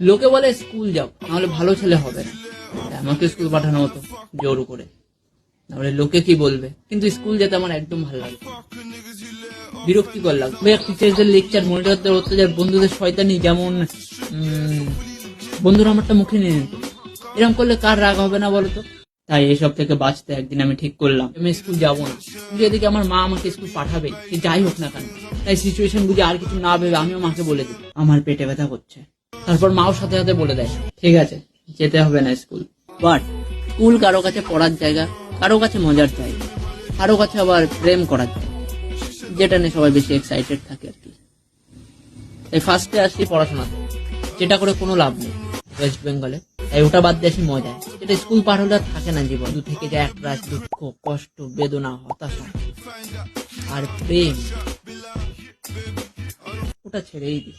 লোকে বলে স্কুল যাও, নাহলে ভালো ছেলে হবে না। আমাকে স্কুল পাঠানো হতো জোর করে, নাহলে লোকে কি বলবে। কিন্তু স্কুল যেতে আমার একদম ভালো লাগতো, বিরক্তিকর লাগতো। টিচারদের লেকচার, মনিটরদের অত্যাচার, বন্ধুদের শয়তানি, যেমন বন্ধুরা আমারটা মুখে নিয়ে নিত। এরকম করলে কার রাগ হবে না বলতো? তাই এসব থেকে বাঁচতে একদিন আমি ঠিক করলাম আমি স্কুল যাবো না। কিন্তু এদিকে আমার মা আমাকে স্কুল পাঠাবে, সে যাই হোক না কেন। তাই সিচুয়েশন বুঝে আর কিছু না ভেবে আমিও মাকে বলে দিই আমার পেটে ব্যথা করছে। তারপর মাও সাথে সাথে বলে দেয় ঠিক আছে, যেতে হবে না স্কুল। বাট স্কুল কারো কাছে পড়ার জায়গা, কারো কাছে মজার জায়গা, কারো কাছে আবার প্রেম করার জায়গা, যেটা নিয়ে সবাই বেশি এক্সাইটেড থাকে আর কি। তাই ফার্স্টে আসছি পড়াশোনাতে, যেটা করে কোনো লাভ নেই ওয়েস্ট বেঙ্গলে। তাই ওটা বাদ দিয়ে আসি মজায়, যেটা স্কুল পার হলে আর থাকে না জীবন। দু থেকে যায় একরাশ দুঃখ, কষ্ট, বেদনা, হতাশা আর প্রেম, ওটা ছেড়েই দিই।